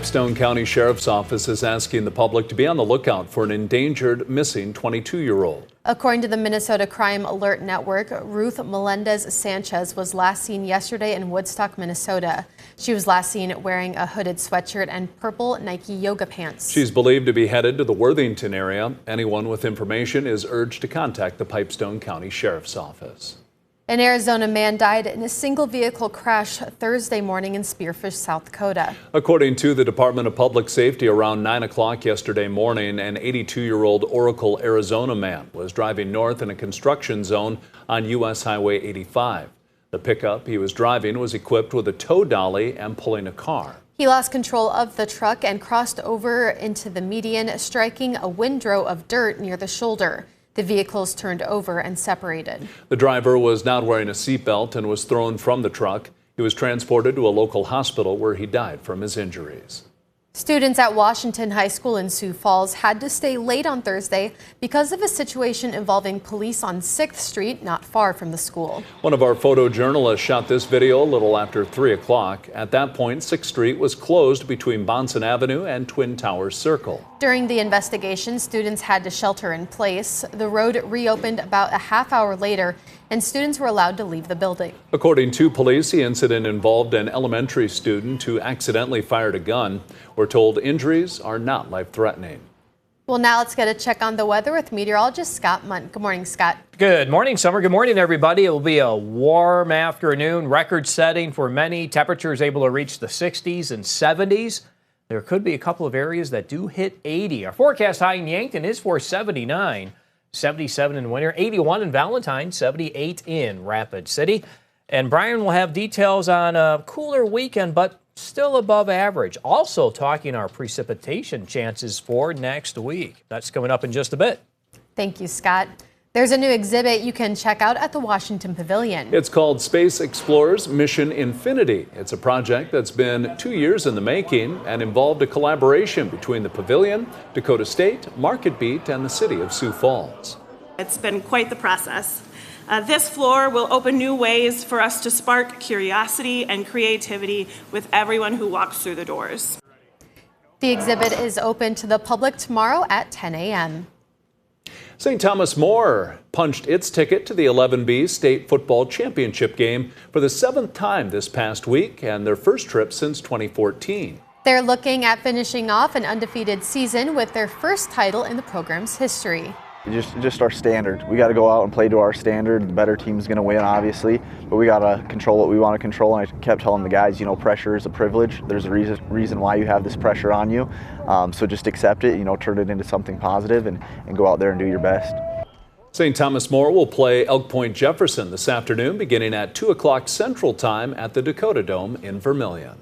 Stone County Sheriff's Office is asking the public to be on the lookout for an endangered missing 22-year-old. According to the Minnesota Crime Alert Network, Ruth Melendez Sanchez was last seen yesterday in Woodstock, Minnesota. She was last seen wearing a hooded sweatshirt and purple Nike yoga pants. She's believed to be headed to the Worthington area. Anyone with information is urged to contact the Pipestone County Sheriff's Office. An Arizona man died in a single vehicle crash Thursday morning in Spearfish, South Dakota. According to the Department of Public Safety, around 9 o'clock yesterday morning, an 82-year-old Oracle, Arizona man was driving north in a construction zone on U.S. Highway 85. The pickup he was driving was equipped with a tow dolly and pulling a car. He lost control of the truck and crossed over into the median, striking a windrow of dirt near the shoulder. The vehicles turned over and separated. The driver was not wearing a seatbelt and was thrown from the truck. He was transported to a local hospital where he died from his injuries. Students at Washington High School in Sioux Falls had to stay late on Thursday because of a situation involving police on 6th Street, not far from the school. One of our photojournalists shot this video a little after 3 o'clock. At that point, 6th Street was closed between Bonson Avenue and Twin Towers Circle. During the investigation, students had to shelter in place. The road reopened about a half hour later, and students were allowed to leave the building. According to police, the incident involved an elementary student who accidentally fired a gun. We're told injuries are not life-threatening. Well, now let's get a check on the weather with meteorologist Scott Munt. Good morning, Scott. Good morning, Summer. Good morning, everybody. It will be a warm afternoon, record-setting for many. Temperatures able to reach the 60s and 70s. There could be a couple of areas that do hit 80. Our forecast high in Yankton is for 79. 77 in Winter, 81 in Valentine, 78 in Rapid City. And Brian will have details on a cooler weekend, but still above average. Also talking our precipitation chances for next week. That's coming up in just a bit. Thank you, Scott. There's a new exhibit you can check out at the Washington Pavilion. It's called Space Explorers Mission Infinity. It's a project that's been 2 years in the making and involved a collaboration between the Pavilion, Dakota State, Market Beat, and the city of Sioux Falls. It's been quite the process. This floor will open new ways for us to spark curiosity and creativity with everyone who walks through the doors. The exhibit is open to the public tomorrow at 10 a.m. St. Thomas More punched its ticket to the 11B State Football Championship game for the 7th time this past week and their first trip since 2014. They're looking at finishing off an undefeated season with their first title in the program's history. Just our standard. We got to go out and play to our standard. The better team's going to win, obviously, but we got to control what we want to control. And I kept telling the guys, pressure is a privilege. There's a reason why you have this pressure on you. So just accept it, turn it into something positive and go out there and do your best. St. Thomas More will play Elk Point Jefferson this afternoon, beginning at 2 o'clock Central Time at the Dakota Dome in Vermilion.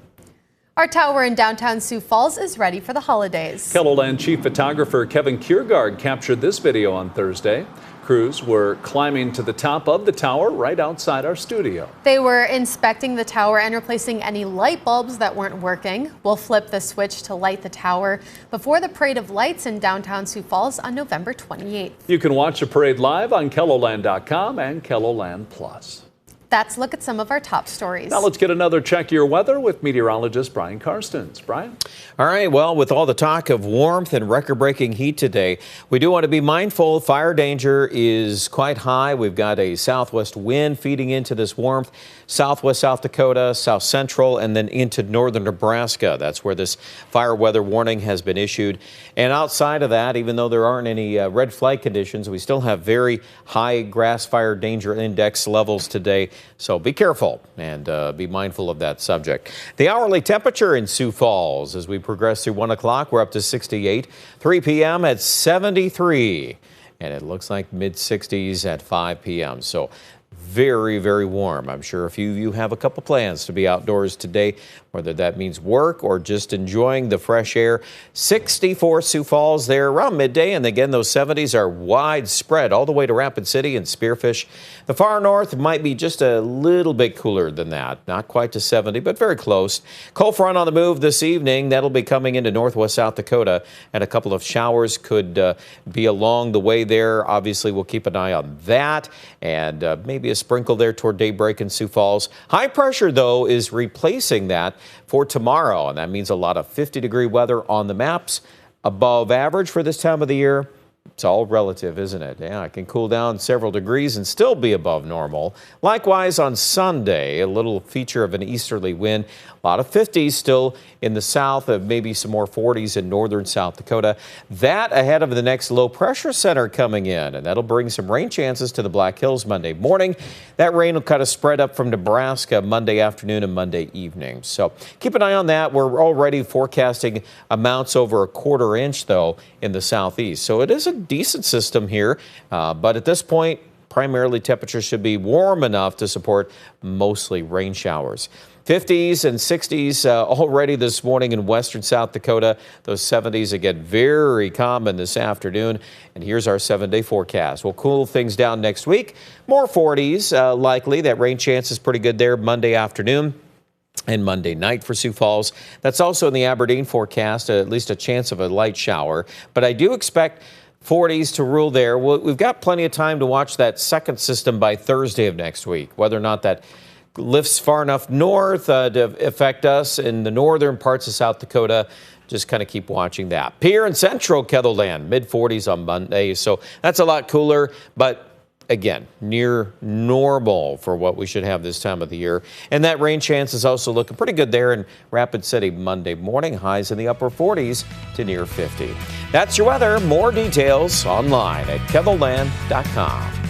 Our tower in downtown Sioux Falls is ready for the holidays. KELOLAND chief photographer Kevin Kiergaard captured this video on Thursday. Crews were climbing to the top of the tower right outside our studio. They were inspecting the tower and replacing any light bulbs that weren't working. We'll flip the switch to light the tower before the Parade of Lights in downtown Sioux Falls on November 28th. You can watch the parade live on KELOLAND.com and KELOLAND Plus. That's a look at some of our top stories. Now let's get another check of your weather with meteorologist Brian Karstens. Brian? All right, well, with all the talk of warmth and record-breaking heat today, we do want to be mindful. Fire danger is quite high. We've got a southwest wind feeding into this warmth. Southwest South Dakota, south central, and then into northern Nebraska. That's where this fire weather warning has been issued. And outside of that, even though there aren't any red flag conditions, we still have very high grass fire danger index levels today. So be careful and be mindful of that subject. The hourly temperature in Sioux Falls as we progress through 1 o'clock, we're up to 68. 3 p.m. at 73. And it looks like mid-60s at 5 p.m. So very, very warm. I'm sure a few of you have a couple plans to be outdoors today, whether that means work or just enjoying the fresh air. 64 Sioux Falls there around midday, and again, those 70s are widespread all the way to Rapid City and Spearfish. The far north might be just a little bit cooler than that. Not quite to 70, but very close. Cold front on the move this evening. That'll be coming into northwest South Dakota, and a couple of showers could be along the way there. Obviously, we'll keep an eye on that, and maybe maybe a sprinkle there toward daybreak in Sioux Falls. High pressure, though, is replacing that for tomorrow, and that means a lot of 50-degree weather on the maps. Above average for this time of the year. It's all relative, isn't it? Yeah, it can cool down several degrees and still be above normal. Likewise, on Sunday, a little feature of an easterly wind. A lot of 50s still in the south, maybe some more 40s in northern South Dakota. That ahead of the next low pressure center coming in, and that'll bring some rain chances to the Black Hills Monday morning. That rain will kind of spread up from Nebraska Monday afternoon and Monday evening. So keep an eye on that. We're already forecasting amounts over a quarter inch, though, in the southeast. So it is a decent system here, but at this point, primarily temperatures should be warm enough to support mostly rain showers. 50s and 60s already this morning in western South Dakota. Those 70s again very common this afternoon. And here's our 7-day forecast. We'll cool things down next week. More 40s likely. That rain chance is pretty good there Monday afternoon and Monday night for Sioux Falls. That's also in the Aberdeen forecast, at least a chance of a light shower. But I do expect 40s to rule there. We've got plenty of time to watch that second system by Thursday of next week, whether or not that lifts far enough north to affect us in the northern parts of South Dakota. Just kind of keep watching that. Here in central Ketherland, mid-40s on Monday. So that's a lot cooler, but again, near normal for what we should have this time of the year. And that rain chance is also looking pretty good there in Rapid City Monday morning. Highs in the upper 40s to near 50. That's your weather. More details online at ketherland.com.